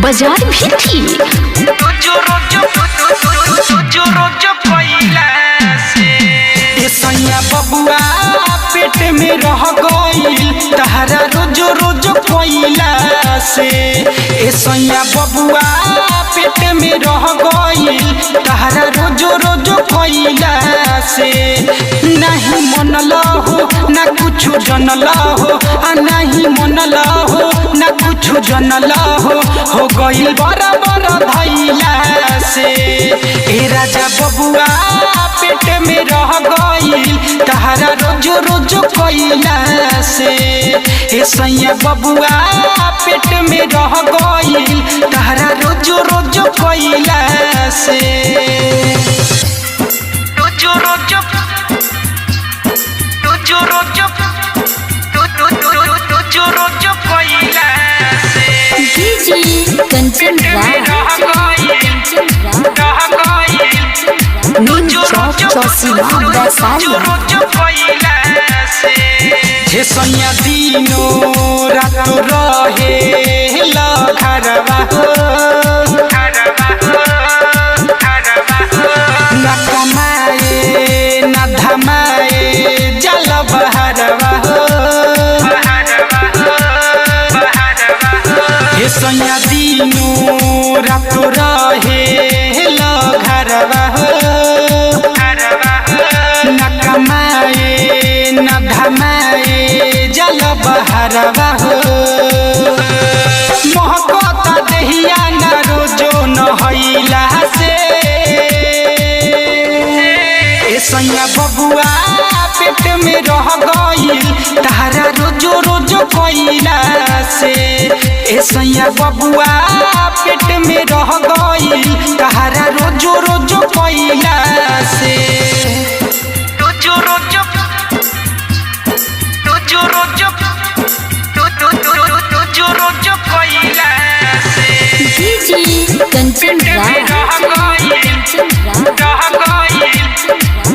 बाजार भी थी। बबुआ पेट में रह गईल तहरा रोज रोज कोइला से। ए सैया बबुआ पेट में रह गईल तहरा रोज रोज कोइला से। नहीं मनल हो ना कुछ जनल हो, नहीं मनल हो ना कुछ जनल हो गईल बड़ा बड़ा धैला से। ए राजा बबुआ पेट में रह गईल तहरा रोज रोज कोइला से। ए सैया बबुआ पेट में रह गईल तहरा रोज रोज कोइला से। रोज रोज रोज रोज रोज रोज कोइला से। डीजे कंचन नीम चौक चौसीमा वैशाली। हे सैया दिनो रात रहे घरवा न कमाए न धमाए जल बहरवा। हे सैया दिनो रात रहे घरवा न कमाए न धमाए जल बहरवा। महकता दहिया न रोजो नहैला से। ए सैया बबुआ पेट में रह गईल तहरा रोज रोज कोइला से। ए सैया बबुआ पेट में रह गईल तहरा रोज रोज कोइला से। रोज रोज रोज रोज रोज रोज कोइला से। डीजे कंचन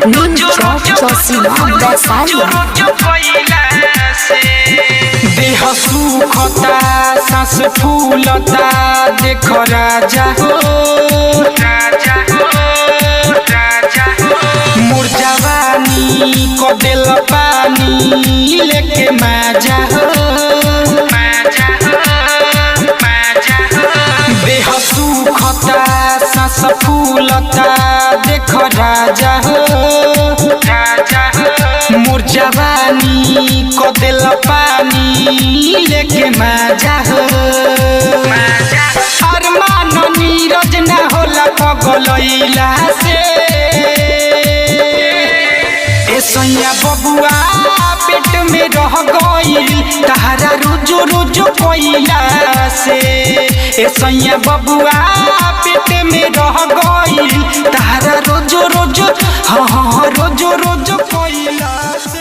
नीम चौक चौसीमा वैशाली। देह सुखता सांस फूलता देख राजा हो मोर जवानी को दिल पानी लेके माजा हो। देह सुखता सांस फूलता देख राजा हो मोर जवानी को दिल पानी लेके माजा हो। अरमान नीरज न होला पगलैला से। ए सैया बबुआ पेट में रह गईल तहरा रोज रोज कोइला से। ए सैया बबुआ पेट में रह गईल तहरा रोज रोज हाँ रोज रोज कोइला से।